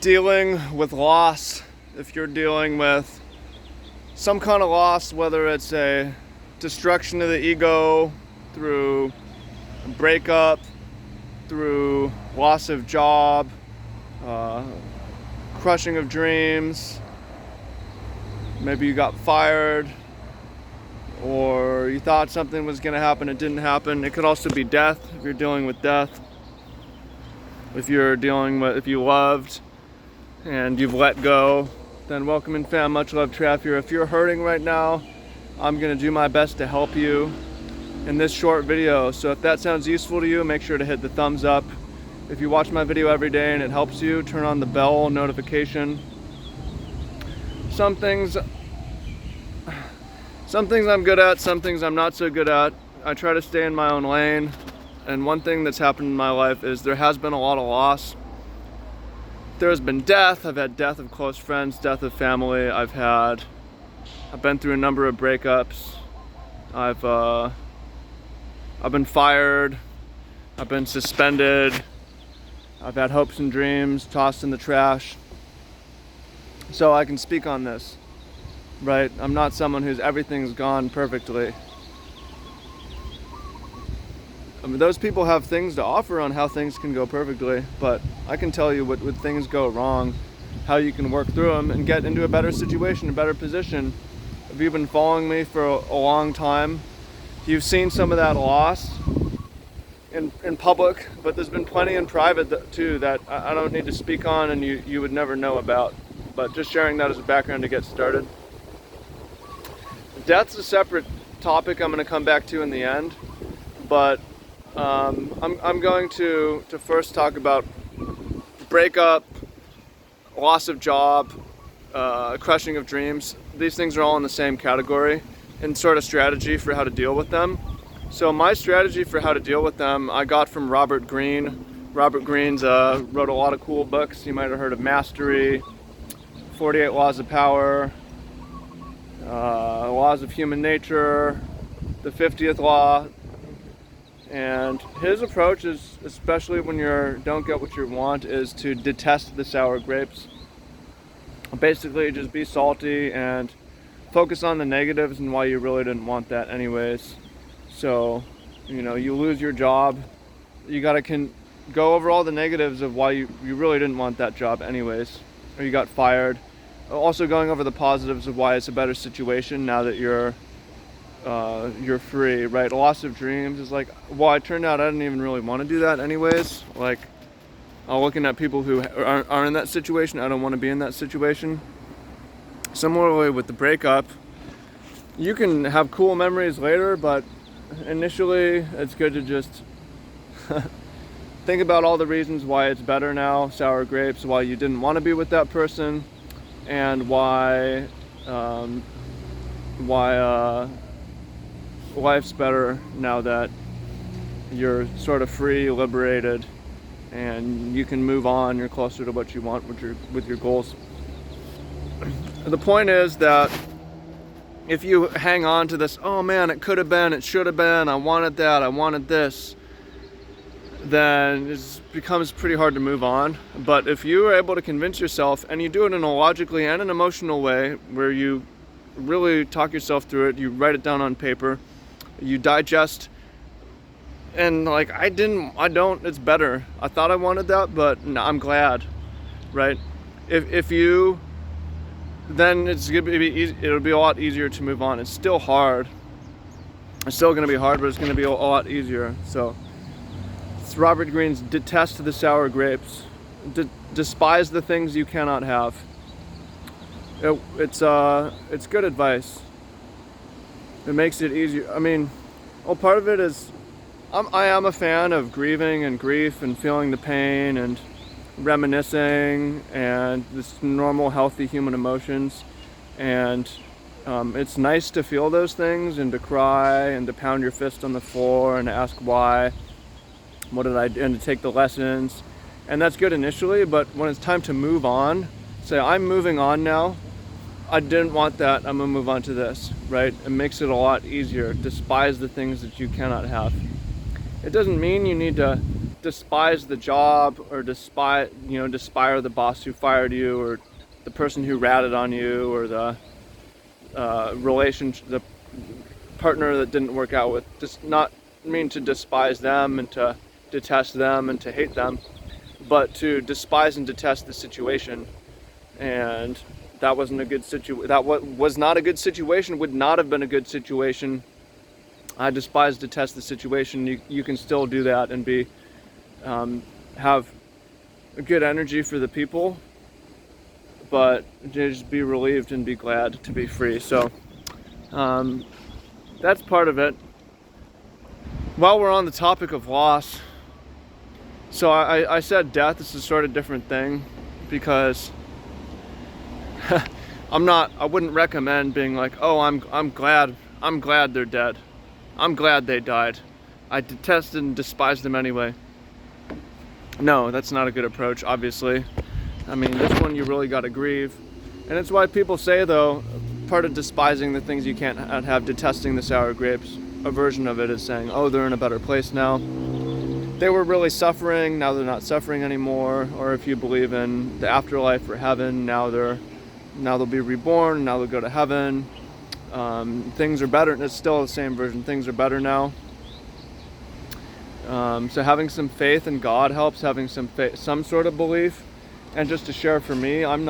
dealing with loss, if you're dealing with some kind of loss, whether it's a destruction of the ego through a breakup, through loss of job, crushing of dreams, maybe you got fired, or you thought something was going to happen, it didn't happen. It could also be death, if you're dealing with death. If you loved and you've let go, then welcome in, fam. Much love, Trav here. If you're hurting right now, I'm going to do my best to help you in this short video. So if that sounds useful to you, make sure to hit the thumbs up. If you watch my video every day and it helps you, turn on the bell notification. Some things I'm good at, some things I'm not so good at. I try to stay in my own lane. And one thing that's happened in my life is there has been a lot of loss. There has been death. I've had death of close friends, death of family. I've been through a number of breakups. I've been fired. I've been suspended. I've had hopes and dreams tossed in the trash. So I can speak on this, right? I'm not someone who's everything's gone perfectly. I mean, those people have things to offer on how things can go perfectly, but I can tell you when things go wrong, how you can work through them and get into a better situation, a better position. If you've been following me for a long time, you've seen some of that loss in public, but there's been plenty in private too that I don't need to speak on and you would never know about. But just sharing that as a background to get started. Death's a separate topic I'm going to come back to in the end, but I'm going to first talk about breakup, loss of job, crushing of dreams. These things are all in the same category and sort of strategy for how to deal with them. So my strategy for how to deal with them, I got from Robert Greene. Robert Greene's wrote a lot of cool books. You might have heard of Mastery, 48 Laws of Power, Laws of Human Nature, the 50th Law. And his approach is, especially when you don't get what you want, is to detest the sour grapes. Basically, just be salty and focus on the negatives and why you really didn't want that anyways. So, you lose your job, you gotta go over all the negatives of why you really didn't want that job anyways, or you got fired. Also going over the positives of why it's a better situation now that you're free, right? Loss of dreams is like, well, it turned out I didn't even really want to do that anyways. Like, I'm looking at people who are in that situation. I don't want to be in that situation. Similarly with the breakup, you can have cool memories later, but initially it's good to just think about all the reasons why it's better now, sour grapes, why you didn't want to be with that person, and why life's better now that you're sort of free, liberated, and you can move on. You're closer to what you want with your goals. The point is that if you hang on to this, oh man, it could have been, it should have been, I wanted that, I wanted this, then it becomes pretty hard to move on. But if you are able to convince yourself, and you do it in a logically and an emotional way, where you really talk yourself through it, you write it down on paper, you digest, and like, it's better. I thought I wanted that, but no, I'm glad, right? If you, then it's gonna be easy, it'll be a lot easier to move on. It's still hard. It's still gonna be hard, but it's gonna be a lot easier. So it's Robert Greene's detest the sour grapes. Despise the things you cannot have. It's good advice. It makes it easier. I mean, part of it is I am a fan of grieving and grief and feeling the pain and reminiscing and this normal, healthy human emotions. And it's nice to feel those things and to cry and to pound your fist on the floor and to ask why, what did I do, and to take the lessons. And that's good initially, but when it's time to move on, say, I'm moving on now. I didn't want that, I'm gonna move on to this, right? It makes it a lot easier. Despise the things that you cannot have. It doesn't mean you need to despise the job, or despise the boss who fired you, or the person who ratted on you, or the the partner that didn't work out with. Just not mean to despise them and to detest them and to hate them, but to despise and detest the situation. And that wasn't a good situation. That was not a good situation. Would not have been a good situation. I despise, detest the situation. You can still do that and be have a good energy for the people, but just be relieved and be glad to be free. So that's part of it. While we're on the topic of loss, so I said death is a sort of different thing, because I wouldn't recommend being like, oh, I'm glad they're dead. I'm glad they died. I detested and despised them anyway. No, that's not a good approach, obviously. I mean, this one you really got to grieve. And it's why people say, though, part of despising the things you can't have, detesting the sour grapes, a version of it is saying, oh, they're in a better place now. They were really suffering, now they're not suffering anymore. Or if you believe in the afterlife or heaven, now they'll be reborn, now they'll go to heaven. Things are better, and it's still the same version. Things are better now. So having some faith in God helps, having some sort of belief. And just to share, for me, I'm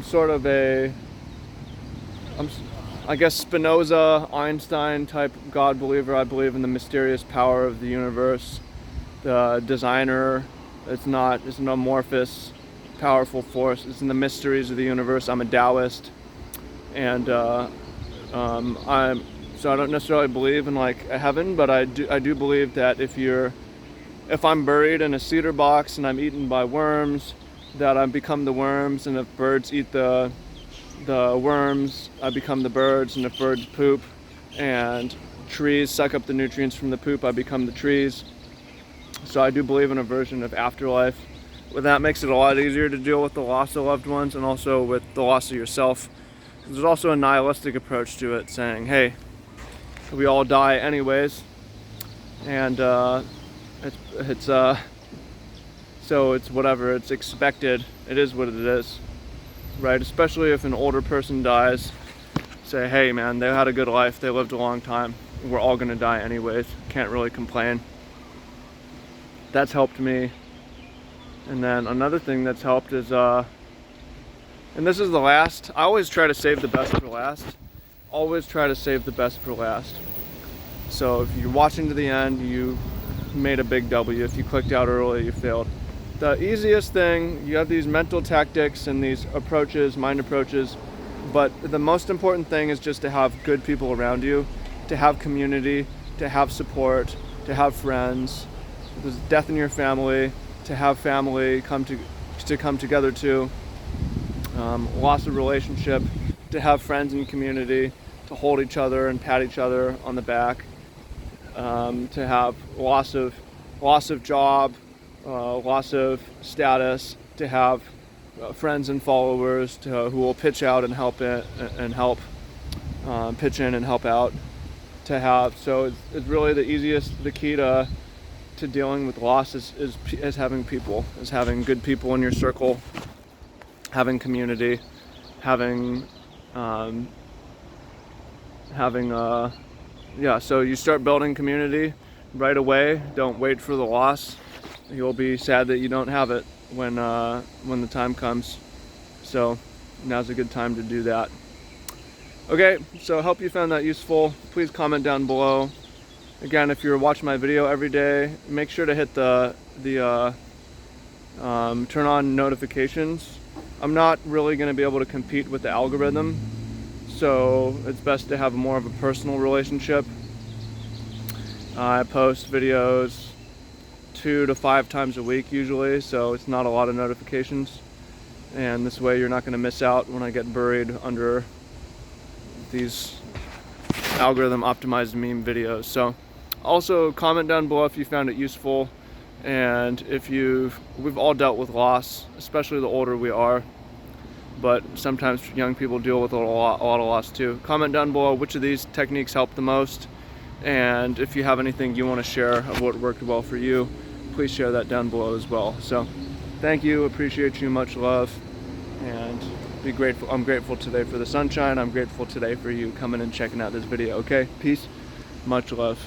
sort of I guess Spinoza, Einstein type God believer. I believe in the mysterious power of the universe, the designer. It's an amorphous, powerful force. It's in the mysteries of the universe. I'm a Taoist, and so I don't necessarily believe in like a heaven, but I do believe that if I'm buried in a cedar box and I'm eaten by worms, that I become the worms, and if birds eat the worms, I become the birds, and if birds poop and trees suck up the nutrients from the poop, I become the trees. So I do believe in a version of afterlife. Well, that makes it a lot easier to deal with the loss of loved ones, and also with the loss of yourself. There's also a nihilistic approach to it, saying, hey, we all die anyways, and so it's whatever, it's expected, it is what it is, right? Especially if an older person dies, say, hey man, they had a good life, they lived a long time, we're all gonna die anyways, can't really complain. That's helped me. And then another thing that's helped is, and this is the last, I always try to save the best for last. Always try to save the best for last. So if you're watching to the end, you made a big W. If you clicked out early, you failed. The easiest thing, you have these mental tactics and these approaches, mind approaches, but the most important thing is just to have good people around you, to have community, to have support, to have friends. If there's death in your family, to have family come together to, loss of relationship, to have friends and community, to hold each other and pat each other on the back, to have loss of job, loss of status, to have friends and followers who will pitch out and help pitch in and help out. To have, so it's really the key to dealing with loss is having people, is having good people in your circle, having community, having so you start building community right away. Don't wait for the loss. You'll be sad that you don't have it when the time comes. So now's a good time to do that. Okay, so I hope you found that useful. Please comment down below. Again, if you're watching my video every day, make sure to hit the turn on notifications. I'm not really going to be able to compete with the algorithm, so it's best to have more of a personal relationship. I post videos 2 to 5 times a week usually, so it's not a lot of notifications, and this way you're not going to miss out when I get buried under these algorithm optimized meme videos. So also comment down below if you found it useful, and if we've all dealt with loss, especially the older we are, but sometimes young people deal with a lot of loss too. Comment down below which of these techniques helped the most, and if you have anything you want to share of what worked well for you. please share that down below as well. So thank you, appreciate you, much love, and be grateful. I'm grateful today for the sunshine. I'm grateful today for you coming and checking out this video. Okay, peace, much love.